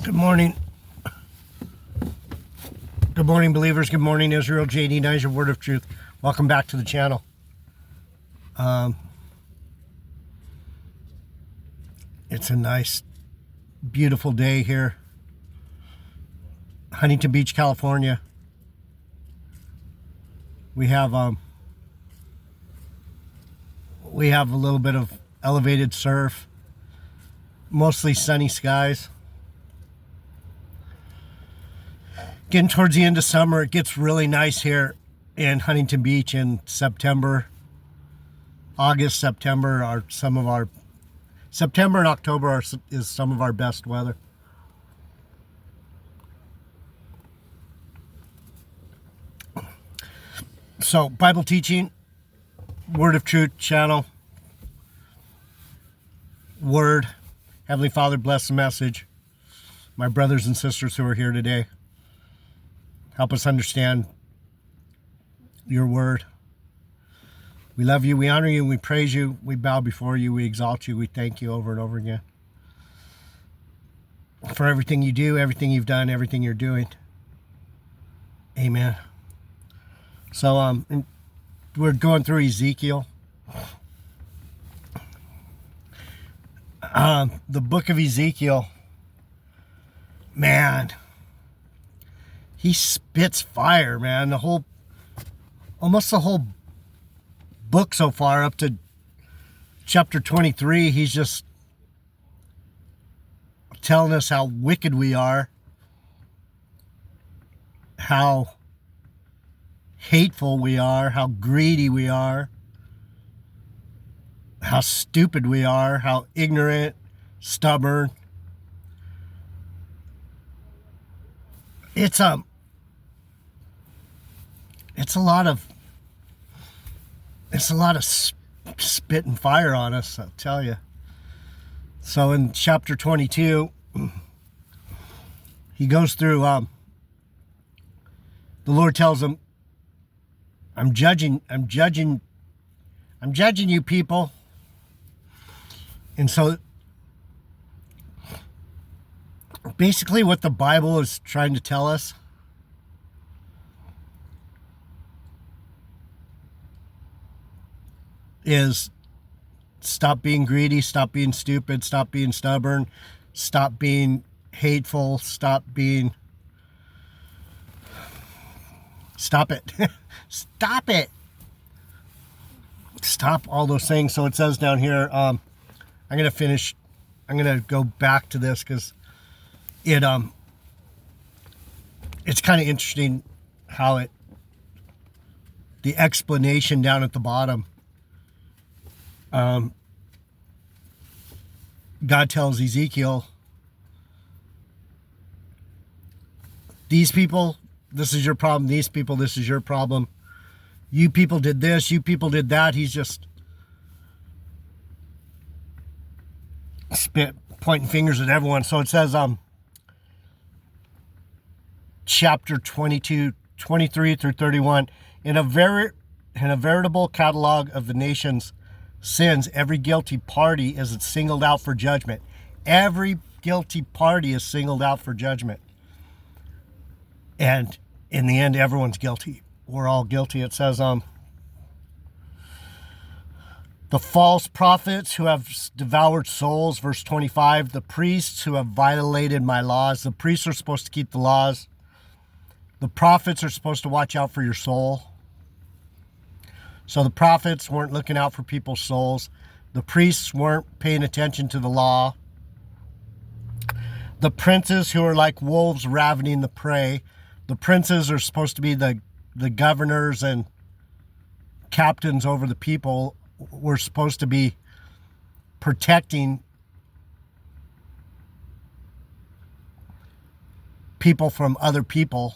Good morning. Good morning, believers. Good morning, Israel. JD9 is your word of truth. Welcome back to the channel. It's a nice, beautiful day here. Huntington Beach, California. We have a little bit of elevated surf. Mostly sunny skies. Getting towards the end of summer, it gets really nice here in Huntington Beach in September. August, September are some of our... September and October is some of our best weather. So, Bible teaching, Word of Truth channel, Word. Heavenly Father, bless the message. My brothers and sisters who are here today, help us understand your word. We love you, we honor you, we praise you, we bow before you, we exalt you, we thank you over and over again for everything you do, everything you've done, everything you're doing. Amen. So we're going through Ezekiel. The book of Ezekiel, man, he spits fire, man. Almost the whole book so far, up to chapter 23, he's just telling us how wicked we are, how hateful we are, how greedy we are, how stupid we are, how ignorant, stubborn. It's a lot of spit and fire on us, I'll tell you. So in chapter 22, he goes through, the Lord tells him, I'm judging you people. And so basically what the Bible is trying to tell us is stop being greedy, stop being stupid, stop being stubborn, stop being hateful, stop it. Stop it. Stop all those things. So it says down here, I'm going to go back to this because it's kind of interesting how the explanation down at the bottom, God tells Ezekiel, these people, this is your problem. These people, this is your problem. You people did this. You people did that. He's just pointing fingers at everyone. So it says, chapter 22, 23 through 31, in a veritable catalog of the nation's sins, every guilty party is singled out for judgment. Every guilty party is singled out for judgment. And in the end, everyone's guilty. We're all guilty. It says, the false prophets who have devoured souls, verse 25, the priests who have violated my laws. The priests are supposed to keep the laws. The prophets are supposed to watch out for your soul. So the prophets weren't looking out for people's souls. The priests weren't paying attention to the law. The princes who are like wolves ravening the prey. The princes are supposed to be the governors and captains over the people. We're supposed to be protecting people from other people.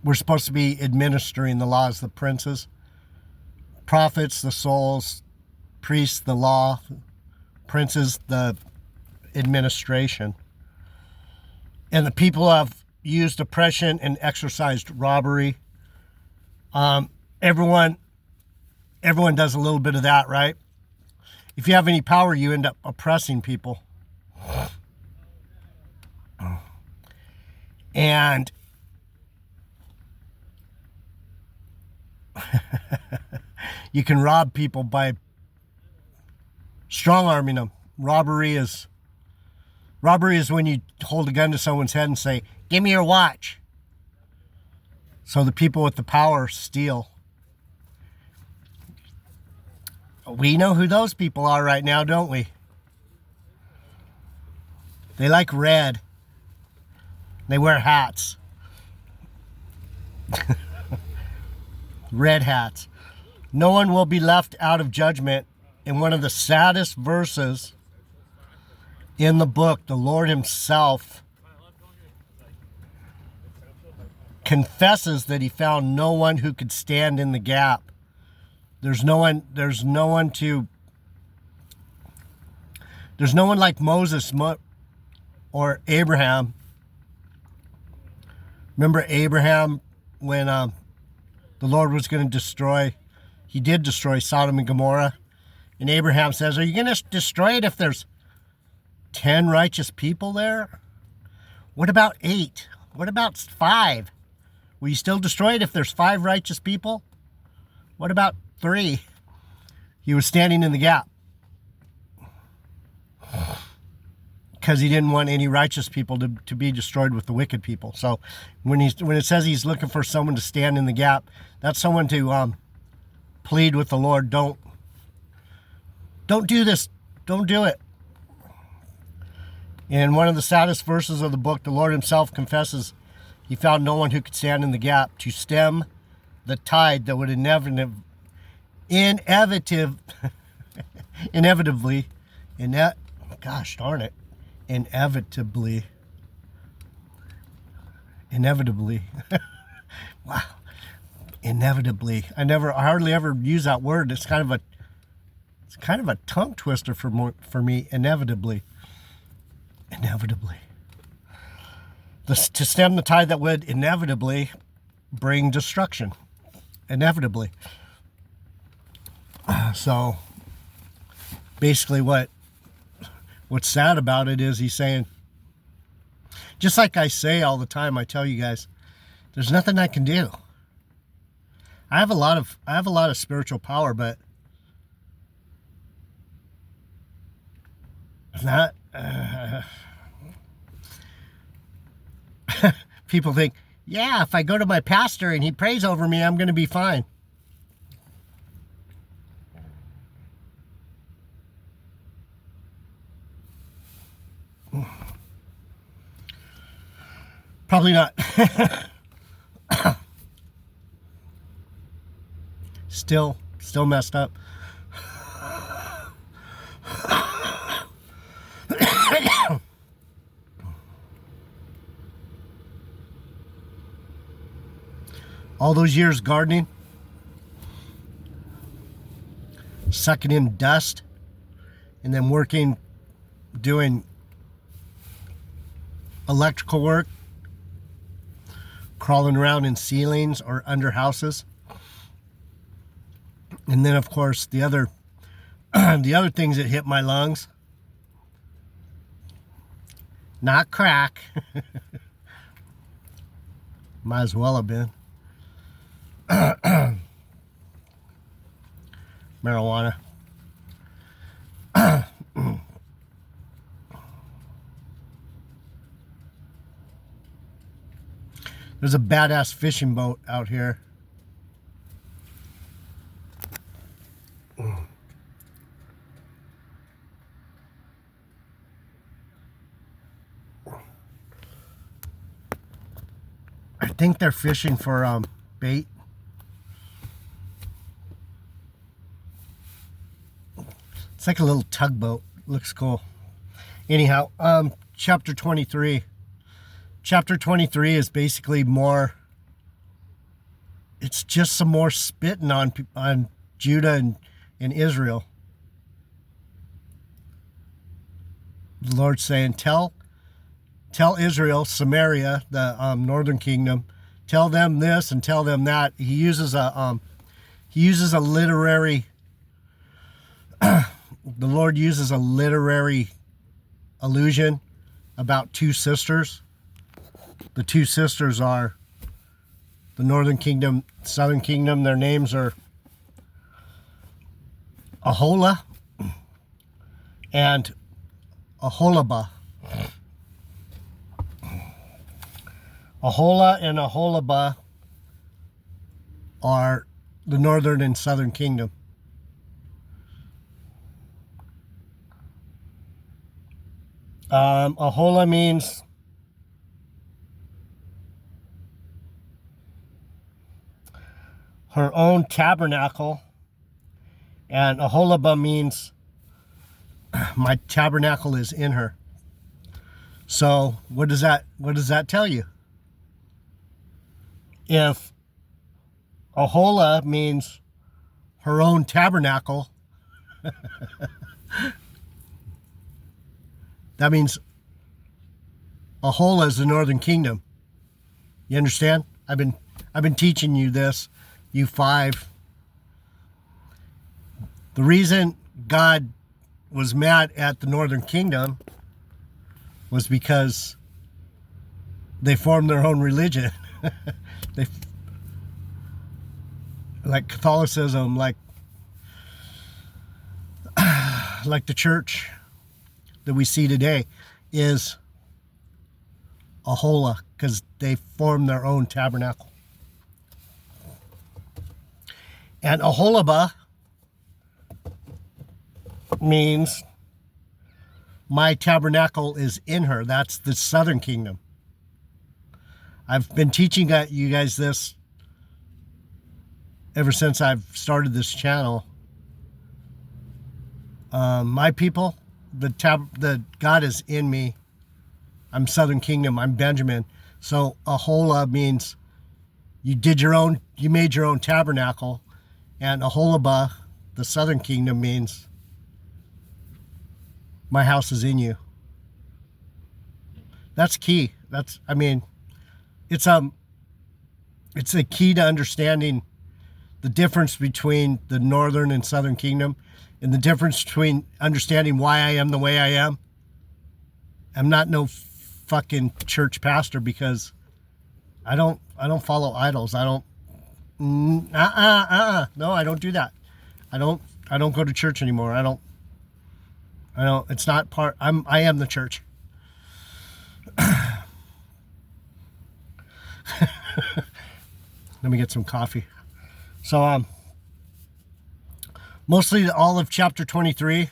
We're supposed to be administering the laws, the princes, prophets, the souls, priests, the law, princes, the administration. And the people have used oppression and exercised robbery. Everyone does a little bit of that, right? If you have any power, you end up oppressing people. And you can rob people by strong-arming them. Robbery is when you hold a gun to someone's head and say, "Give me your watch." So the people with the power steal. We know who those people are right now, don't we? They like red. They wear hats. Red hats. No one will be left out of judgment. In one of the saddest verses in the book, the Lord himself confesses that he found no one who could stand in the gap. There's no one like Moses or Abraham. Remember Abraham when the Lord was going to destroy, he did destroy Sodom and Gomorrah. And Abraham says, "Are you going to destroy it if there's 10 righteous people there? What about 8? What about 5? Will you still destroy it if there's 5 righteous people? What about 3? He was standing in the gap because he didn't want any righteous people to be destroyed with the wicked people. So when it says he's looking for someone to stand in the gap, that's someone to plead with the Lord. Don't do this. Don't do it. In one of the saddest verses of the book, the Lord himself confesses he found no one who could stand in the gap to stem the tide that would inevitably, gosh darn it, inevitably, wow, inevitably. I hardly ever use that word. It's kind of a tongue twister for me. Inevitably. To stem the tide that would inevitably bring destruction. Inevitably. So basically what's sad about it is he's saying, just like I say all the time, I tell you guys, there's nothing I can do. I have a lot of spiritual power, but not people think, yeah, if I go to my pastor and he prays over me, I'm going to be fine. Probably not. Still messed up. All those years gardening, sucking in dust, and then working, doing electrical work, crawling around in ceilings or under houses. And then, of course, the other things that hit my lungs, not crack. Might as well have been. Marijuana. There's a badass fishing boat out here. I think they're fishing for bait. It's like a little tugboat. Looks cool. Anyhow, chapter 23. Chapter 23 is basically more, it's just some more spitting on Judah and Israel. The Lord's saying, tell Israel, Samaria, the northern kingdom, tell them this and tell them that. He uses a literary the Lord uses a literary allusion about 2 sisters. The two sisters are the northern kingdom, southern kingdom. Their names are Aholah and Aholibah. Aholah and Aholibah are the northern and southern kingdom. Aholah means her own tabernacle, and Aholibah means my tabernacle is in her. So what does that tell you? If Aholah means her own tabernacle, that means Aholah is the northern kingdom. You understand? I've been teaching you this, you five. The reason God was mad at the northern kingdom was because they formed their own religion. They, like Catholicism, like the church that we see today is Aholah, because they formed their own tabernacle. And Aholibah means my tabernacle is in her. That's the southern kingdom. I've been teaching you guys this ever since I've started this channel. My people, the God is in me. I'm southern kingdom. I'm Benjamin. So Aholah means you made your own tabernacle, and Aholibah, the southern kingdom, means my house is in you. That's key. It's a key to understanding the difference between the northern and southern kingdom, and the difference between understanding why I am the way I am. I'm not no fucking church pastor, because I don't follow idols. No, I don't do that. I don't go to church anymore. I don't, it's not part, I am the church. Let me get some coffee. So, mostly all of chapter 23,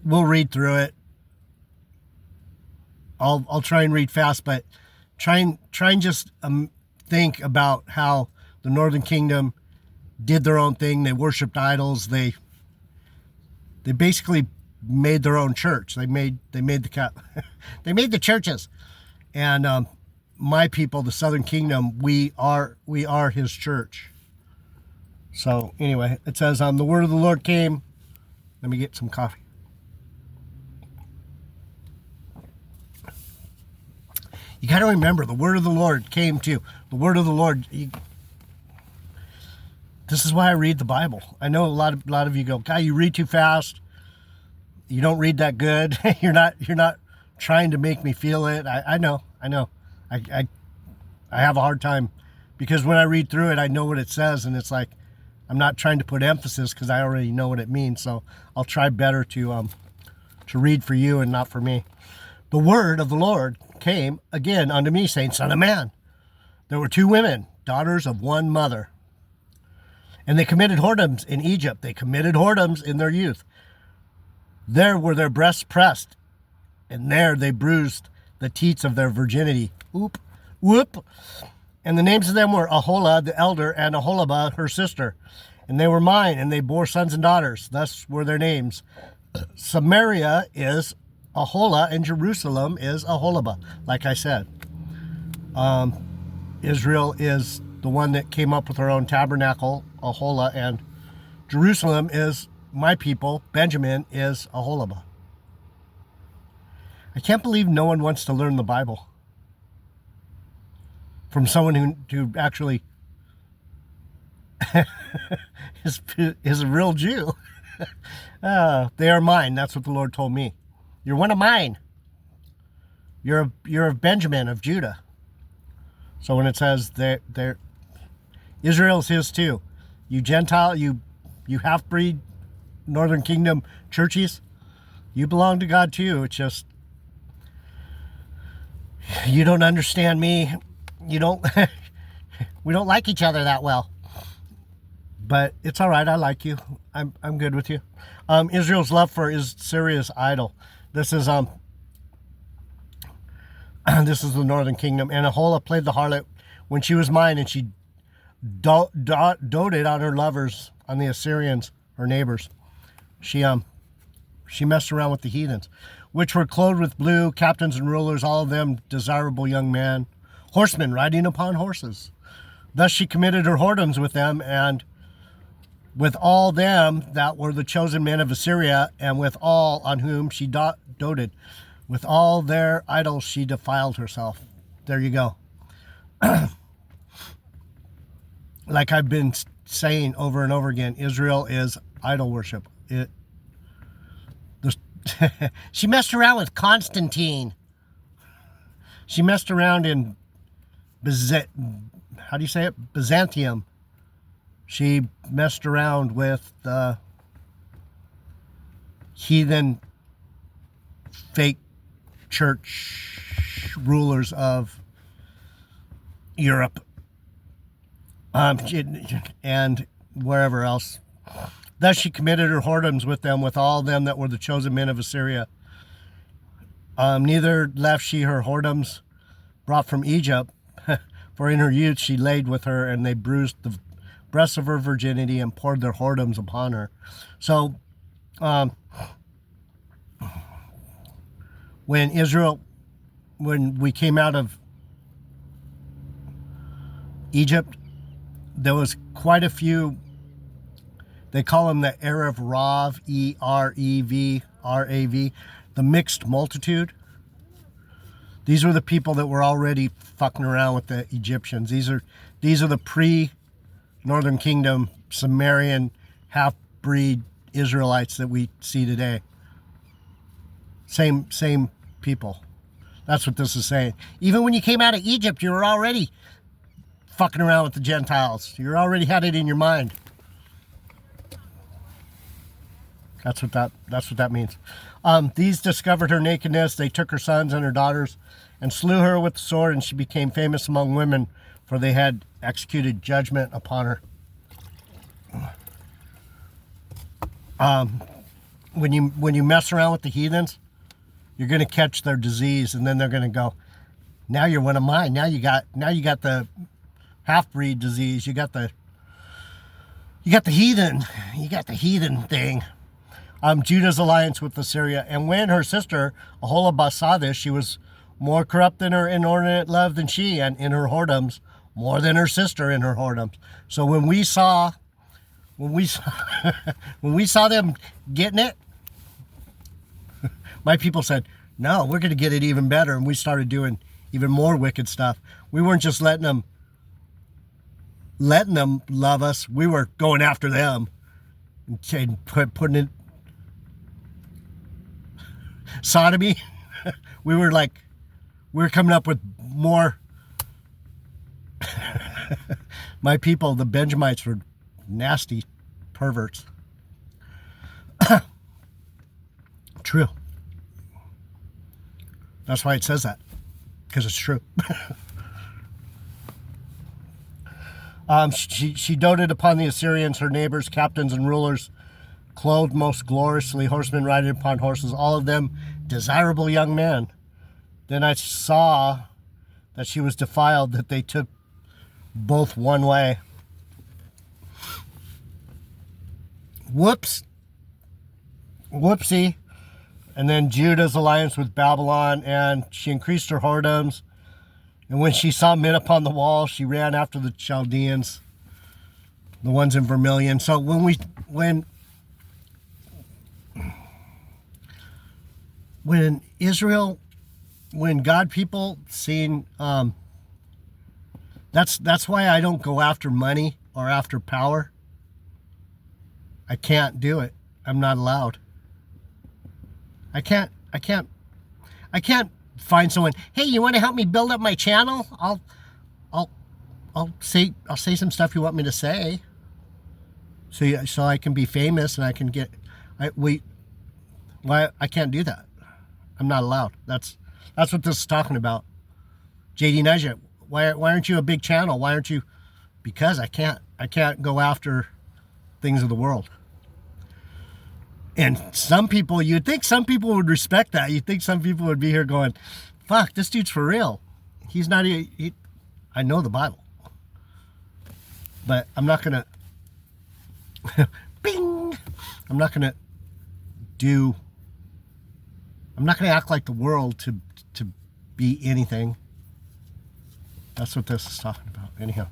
we'll read through it. I'll try and read fast, but try and just think about how the northern kingdom did their own thing. They worshipped idols. They basically made their own church. They made they made the churches. And my people, the southern kingdom, we are his church. So anyway, it says, the word of the Lord came. Let me get some coffee. You got to remember, the word of the Lord came to. The word of the Lord. This is why I read the Bible. I know a lot of you go, God, you read too fast. You don't read that good. You're not trying to make me feel it. I know. I have a hard time, because when I read through it, I know what it says, and it's like I'm not trying to put emphasis, because I already know what it means. So I'll try better to read for you and not for me. The word of the Lord came again unto me, saying, Son of man, there were two women, daughters of one mother, and they committed whoredoms in Egypt. They committed whoredoms in their youth. There were their breasts pressed, and there they bruised the teats of their virginity. Whoop, whoop. And the names of them were Aholah the elder, and Aholibah her sister. And they were mine, and they bore sons and daughters. Thus were their names. Samaria is Aholah, and Jerusalem is Aholibah, like I said. Israel is the one that came up with her own tabernacle, Aholah, and Jerusalem is my people. Benjamin is Aholibah. I can't believe no one wants to learn the Bible from someone who actually is a real Jew. They are mine. That's what the Lord told me. You're one of mine. You're of Benjamin, of Judah. So when it says they're Israel's his too. You Gentile, you half-breed Northern Kingdom churchies, you belong to God too. It's just you don't understand me. You don't we don't like each other that well. But it's all right. I like you. I'm good with you. Israel's love for Syria's idol. This is this is the Northern Kingdom. And Aholah played the harlot when she was mine, and she doted on her lovers, on the Assyrians, her neighbors. She messed around with the heathens, which were clothed with blue, captains and rulers, all of them desirable young men, horsemen riding upon horses. Thus she committed her whoredoms with them, and with all them that were the chosen men of Assyria, and with all on whom she doted. With all their idols she defiled herself. There you go. Like I've been saying over and over again, Israel is idol worship. She messed around with Constantine. She messed around in how do you say it? Byzantium. She messed around with the heathen fake church rulers of Europe, and wherever else. Thus she committed her whoredoms with them, with all them that were the chosen men of Assyria. Neither left she her whoredoms brought from Egypt, for in her youth she laid with her, and they bruised the breasts of her virginity and poured their whoredoms upon her. So, when we came out of Egypt, there was quite a few. They call them the Erev Rav, Erev, the mixed multitude. These were the people that were already fucking around with the Egyptians. These are the pre-Northern Kingdom Sumerian half-breed Israelites that we see today. Same people. That's what this is saying. Even when you came out of Egypt, you were already fucking around with the Gentiles. You already had it in your mind. That's what that means. These discovered her nakedness. They took her sons and her daughters and slew her with the sword, and she became famous among women, for they had executed judgment upon her. When you mess around with the heathens, you're going to catch their disease, and then they're going to go, now you're one of mine. Now you got the half-breed disease. You got the heathen. You got the heathen thing. Judah's alliance with Assyria. And when her sister Aholibah saw this, she was more corrupt in her inordinate love than she, and in her whoredoms more than her sister in her whoredoms. So when we saw when we saw them getting it, my people said, no, we're going to get it even better. And we started doing even more wicked stuff. We weren't just letting them love us. We were going after them and putting it sodomy. We were coming up with more. My people, the Benjamites, were nasty perverts. True. That's why it says that, because it's true. She doted upon the Assyrians, her neighbors, captains and rulers, clothed most gloriously, horsemen riding upon horses, all of them desirable young men. Then I saw that she was defiled, that they took both one way. Whoopsie. And then Judah's alliance with Babylon, and she increased her whoredoms. And when she saw men upon the wall, she ran after the Chaldeans, the ones in vermilion. So when God people seen, that's why I don't go after money or after power. I can't do it. I'm not allowed. I can't I can't I can't find someone, hey, you want to help me build up my channel? I'll I'll say some stuff you want me to say. So I can be famous and I can get why I can't do that. I'm not allowed. That's what this is talking about. JD Nugget, why aren't you a big channel? Why aren't you? Because I can't go after things of the world. And some people, you'd think some people would respect that. You'd think some people would be here going, fuck, this dude's for real. He's not, I know the Bible. But I'm not going to, bing! I'm not going to act like the world to be anything. That's what this is talking about. Anyhow.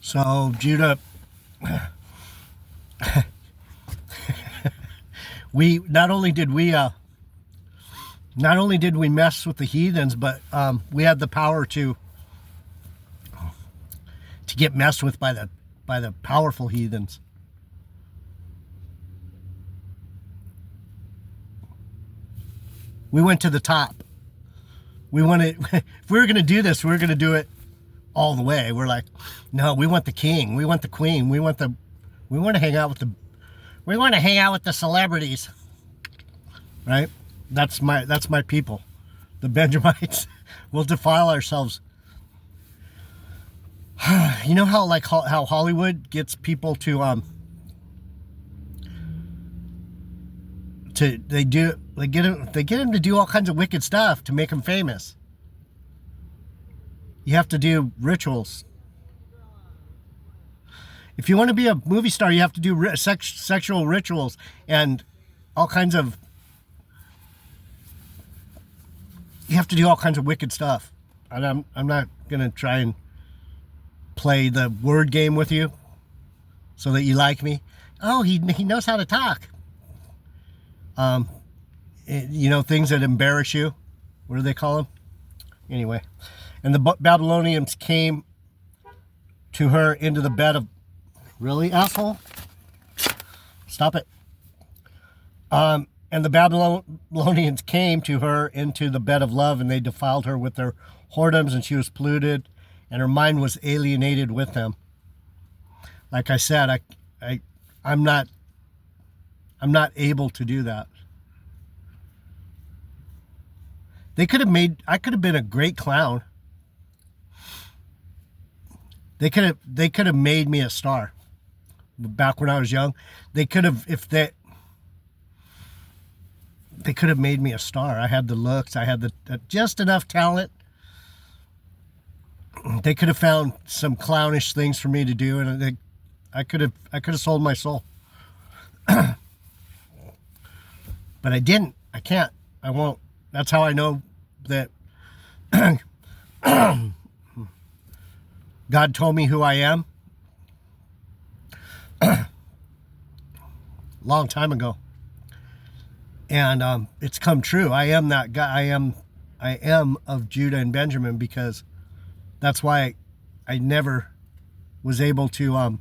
So Judah, we not only did we mess with the heathens, but we had the power to get messed with by the powerful heathens. We went to the top. We wanted, if we were going to do this, we were going to do it all the way. We're like, no, we want the king, we want the queen, we want to hang out with the celebrities, right? That's my people, the Benjamites. We'll defile ourselves. You know how how Hollywood gets people to they get them to do all kinds of wicked stuff to make them famous. You have to do rituals. If you want to be a movie star, you have to do sexual rituals and all kinds of. You have to do all kinds of wicked stuff. And I'm not gonna try and play the word game with you, so that you like me. Oh, he knows how to talk. You know, things that embarrass you. What do they call them? Anyway. And the Babylonians came to her into the bed of... Really, asshole? Stop it. And the Babylonians came to her into the bed of love, and they defiled her with their whoredoms, and she was polluted, and her mind was alienated with them. Like I said, I'm not able to do that. I could have been a great clown. They could have made me a star. Back when I was young, they could have made me a star. I had the looks, I had the just enough talent. They could have found some clownish things for me to do, and I could have sold my soul. But I didn't. I can't. I won't. That's how I know that God told me who I am long time ago, and it's come true. I am that guy. I am of Judah and Benjamin, because that's why I never was able to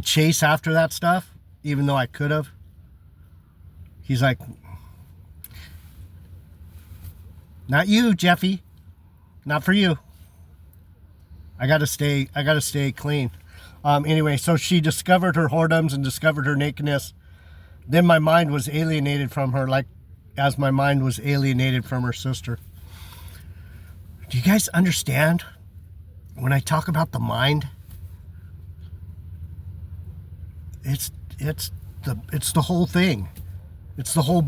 chase after that stuff, even though I could have. He's like, not you, Jeffy, not for you. I gotta stay clean. Anyway, so she discovered her whoredoms and discovered her nakedness. Then my mind was alienated from her, like as my mind was alienated from her sister. Do you guys understand when I talk about the mind? It's the whole thing. It's the whole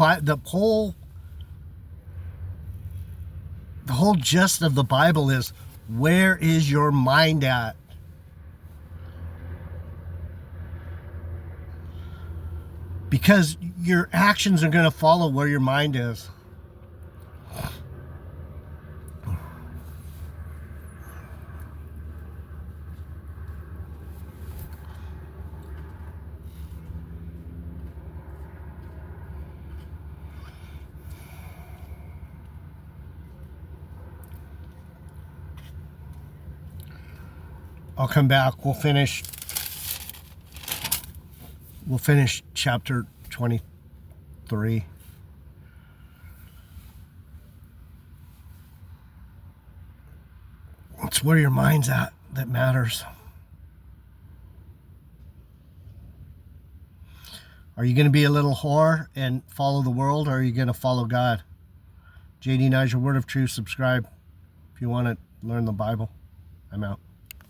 gist of the Bible is, where is your mind at? Because your actions are going to follow where your mind is. I'll come back. We'll finish chapter 23. It's where your mind's at that matters. Are you going to be a little whore and follow the world, or are you going to follow God? JD Niger, Word of Truth. Subscribe if you want to learn the Bible. I'm out.